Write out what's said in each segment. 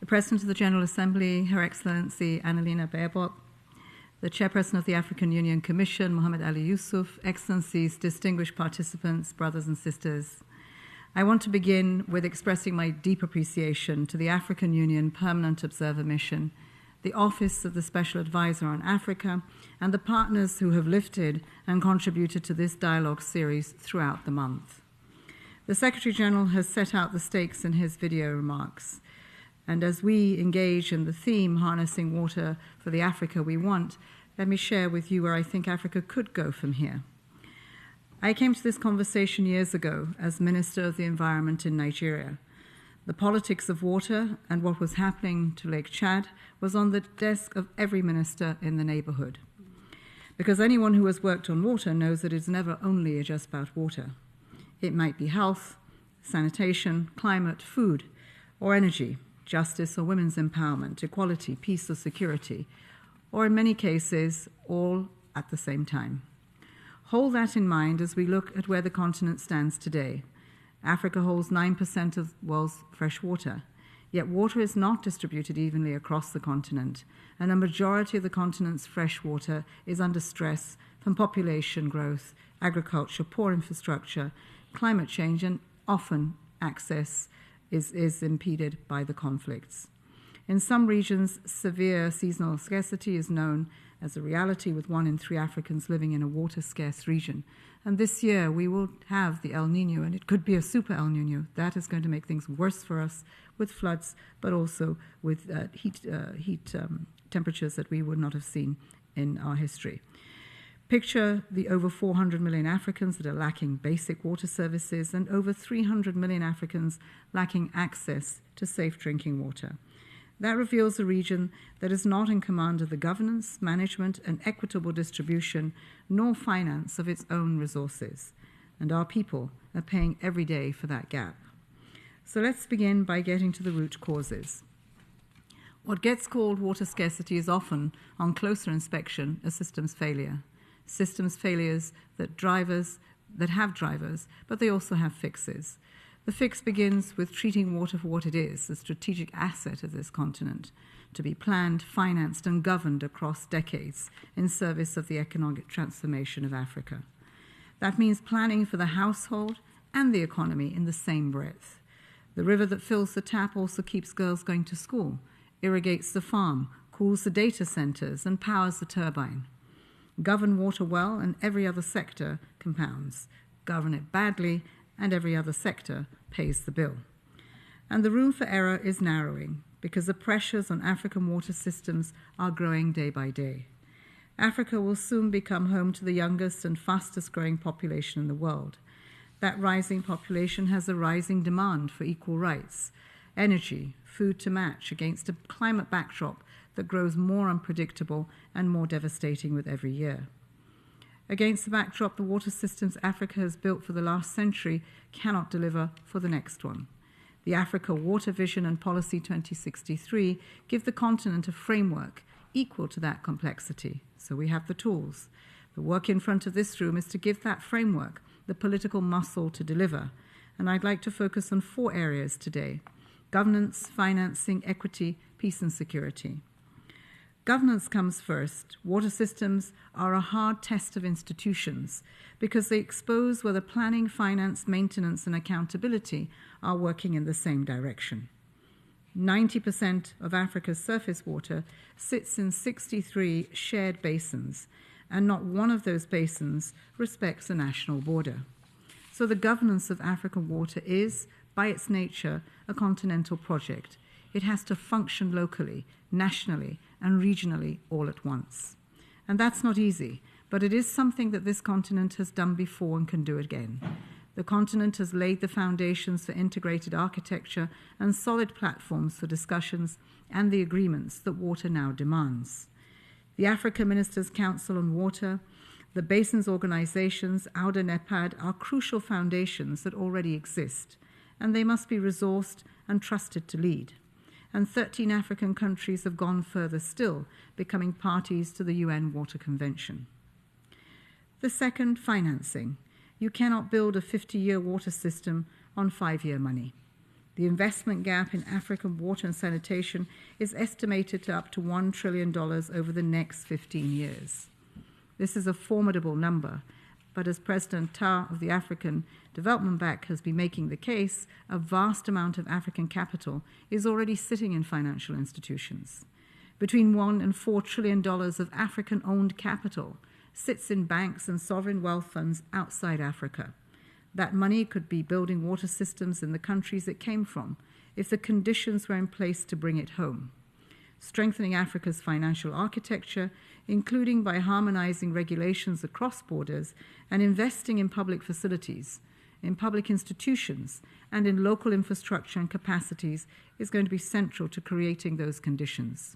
the President of the General Assembly, Her Excellency Annalena Baerbock, the Chairperson of the African Union Commission, Mohammed Ali Yusuf, Excellencies, distinguished participants, brothers and sisters. I want to begin with expressing my deep appreciation to the African Union Permanent Observer Mission, the Office of the Special Advisor on Africa, and the partners who have lifted and contributed to this dialogue series throughout the month. The Secretary General has set out the stakes in his video remarks, and as we engage in the theme, harnessing water for the Africa we want, let me share with you where I think Africa could go from here. I came to this conversation years ago as Minister of the Environment in Nigeria. The politics of water and what was happening to Lake Chad was on the desk of every minister in the neighborhood. Because anyone who has worked on water knows that it's never only just about water. It might be health, sanitation, climate, food, or energy, justice or women's empowerment, equality, peace or security, or in many cases, all at the same time. Hold that in mind as we look at where the continent stands today. Africa holds 9% of the world's fresh water, yet water is not distributed evenly across the continent, and a majority of the continent's fresh water is under stress from population growth, agriculture, poor infrastructure, climate change, and often access is impeded by the conflicts. In some regions, severe seasonal scarcity is known as a reality, with 1 in 3 Africans living in a water-scarce region. And this year, we will have the El Niño, and it could be a super El Niño. That is going to make things worse for us with floods, but also with heat temperatures that we would not have seen in our history. Picture the over 400 million Africans that are lacking basic water services and over 300 million Africans lacking access to safe drinking water. That reveals a region that is not in command of the governance, management, and equitable distribution, nor finance of its own resources. And our people are paying every day for that gap. So let's begin by getting to the root causes. What gets called water scarcity is often, on closer inspection, a systems failure. Systems failures that have drivers, but they also have fixes. The fix begins with treating water for what it is, a strategic asset of this continent, to be planned, financed, and governed across decades in service of the economic transformation of Africa. That means planning for the household and the economy in the same breath. The river that fills the tap also keeps girls going to school, irrigates the farm, cools the data centers, and powers the turbine. Govern water well, and every other sector compounds. Govern it badly, and every other sector pays the bill. And the room for error is narrowing because the pressures on African water systems are growing day by day. Africa will soon become home to the youngest and fastest growing population in the world. That rising population has a rising demand for equal rights, energy, food to match against a climate backdrop that grows more unpredictable and more devastating with every year. Against the backdrop, the water systems Africa has built for the last century cannot deliver for the next one. The Africa Water Vision and Policy 2063 give the continent a framework equal to that complexity, so we have the tools. The work in front of this room is to give that framework the political muscle to deliver, and I'd like to focus on 4 areas today: governance, financing, equity, peace and security. Governance comes first. Water systems are a hard test of institutions because they expose whether planning, finance, maintenance, and accountability are working in the same direction. 90% of Africa's surface water sits in 63 shared basins, and not one of those basins respects a national border. So the governance of African water is, by its nature, a continental project. It has to function locally, nationally, and regionally all at once. And that's not easy, but it is something that this continent has done before and can do again. The continent has laid the foundations for integrated architecture and solid platforms for discussions and the agreements that water now demands. The Africa Ministers' Council on Water, the Basins Organizations, AUDA NEPAD, are crucial foundations that already exist, and they must be resourced and trusted to lead. And 13 African countries have gone further still, becoming parties to the UN Water Convention. The second, financing. You cannot build a 50-year water system on 5-year money. The investment gap in African water and sanitation is estimated to up to $1 trillion over the next 15 years. This is a formidable number, but as President Tah of the African Development Bank has been making the case, a vast amount of African capital is already sitting in financial institutions. Between $1 and $4 trillion of African-owned capital sits in banks and sovereign wealth funds outside Africa. That money could be building water systems in the countries it came from if the conditions were in place to bring it home. Strengthening Africa's financial architecture, including by harmonizing regulations across borders and investing in public facilities, in public institutions, and in local infrastructure and capacities, is going to be central to creating those conditions.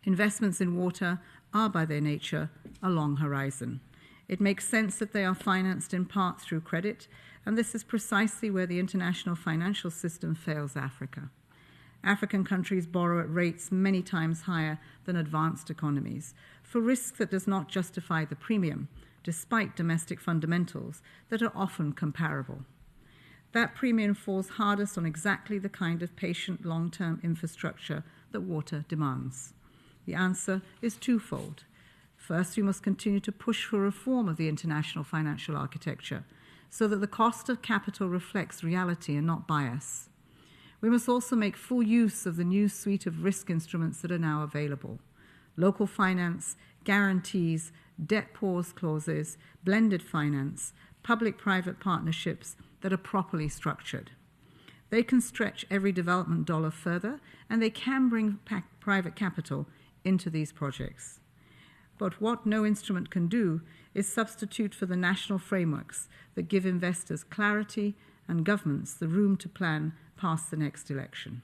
Investments in water are, by their nature, a long horizon. It makes sense that they are financed in part through credit, and this is precisely where the international financial system fails Africa. African countries borrow at rates many times higher than advanced economies for risk that does not justify the premium, despite domestic fundamentals that are often comparable. That premium falls hardest on exactly the kind of patient long-term infrastructure that water demands. The answer is twofold. First, we must continue to push for reform of the international financial architecture so that the cost of capital reflects reality and not bias. We must also make full use of the new suite of risk instruments that are now available. Local finance, guarantees, debt pause clauses, blended finance, public-private partnerships that are properly structured. They can stretch every development dollar further, and they can bring private capital into these projects. But what no instrument can do is substitute for the national frameworks that give investors clarity and governments the room to plan past the next election.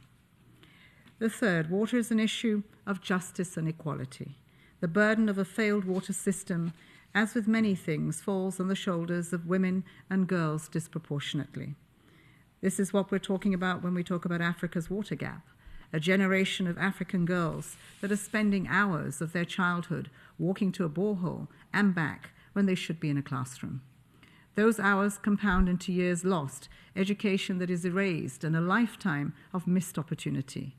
The third, water is an issue of justice and equality. The burden of a failed water system, as with many things, falls on the shoulders of women and girls disproportionately. This is what we're talking about when we talk about Africa's water gap. A generation of African girls that are spending hours of their childhood walking to a borehole and back when they should be in a classroom. Those hours compound into years lost, education that is erased, and a lifetime of missed opportunity.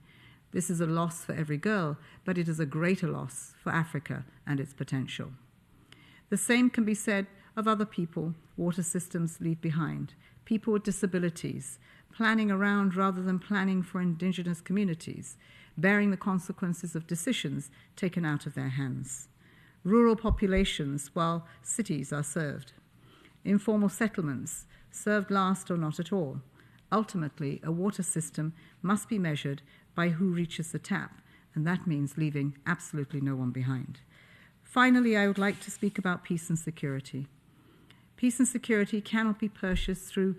This is a loss for every girl, but it is a greater loss for Africa and its potential. The same can be said of other people water systems leave behind, people with disabilities, planning around rather than planning for indigenous communities, bearing the consequences of decisions taken out of their hands. Rural populations while cities are served. Informal settlements, served last or not at all. Ultimately, a water system must be measured by who reaches the tap, and that means leaving absolutely no one behind. Finally, I would like to speak about peace and security. Peace and security cannot be purchased through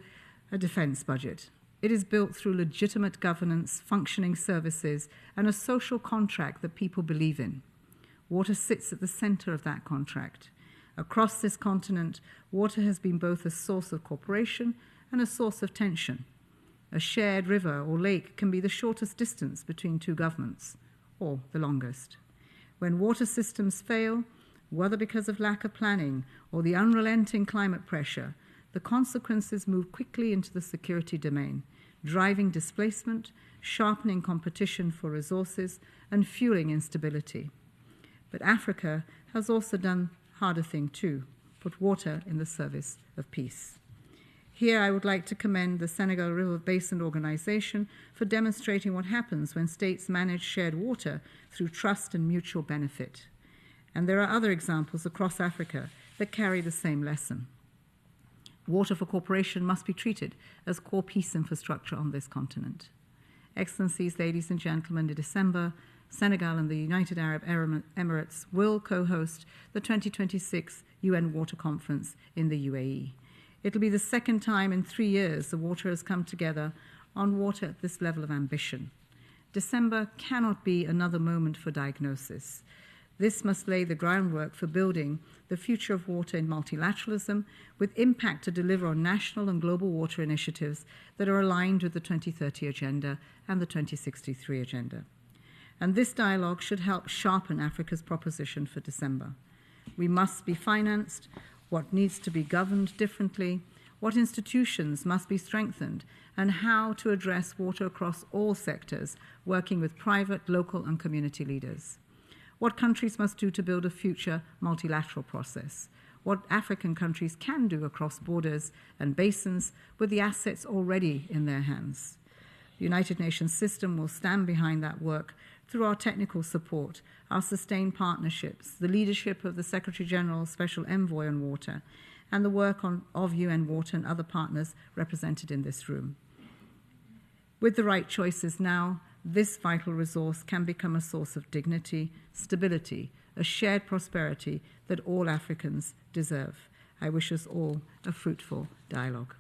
a defense budget. It is built through legitimate governance, functioning services, and a social contract that people believe in. Water sits at the center of that contract. Across this continent, water has been both a source of cooperation and a source of tension. A shared river or lake can be the shortest distance between two governments, or the longest. When water systems fail, whether because of lack of planning or the unrelenting climate pressure, the consequences move quickly into the security domain, driving displacement, sharpening competition for resources, and fueling instability. But Africa has also done harder thing too, put water in the service of peace. Here I would like to commend the Senegal River Basin Organization for demonstrating what happens when states manage shared water through trust and mutual benefit. And there are other examples across Africa that carry the same lesson. Water for cooperation must be treated as core peace infrastructure on this continent. Excellencies, ladies and gentlemen, in December, Senegal and the United Arab Emirates will co-host the 2026 UN Water Conference in the UAE. It'll be the second time in 3 years the water has come together on water at this level of ambition. December cannot be another moment for diagnosis. This must lay the groundwork for building the future of water in multilateralism with impact to deliver on national and global water initiatives that are aligned with the 2030 Agenda and the 2063 Agenda. And this dialogue should help sharpen Africa's proposition for December. We must be financed, what needs to be governed differently, what institutions must be strengthened, and how to address water across all sectors, working with private, local, and community leaders. What countries must do to build a future multilateral process. What African countries can do across borders and basins with the assets already in their hands. The United Nations system will stand behind that work through our technical support, our sustained partnerships, the leadership of the Secretary General Special Envoy on Water, and the work of UN Water and other partners represented in this room. With the right choices now, this vital resource can become a source of dignity, stability, a shared prosperity that all Africans deserve. I wish us all a fruitful dialogue.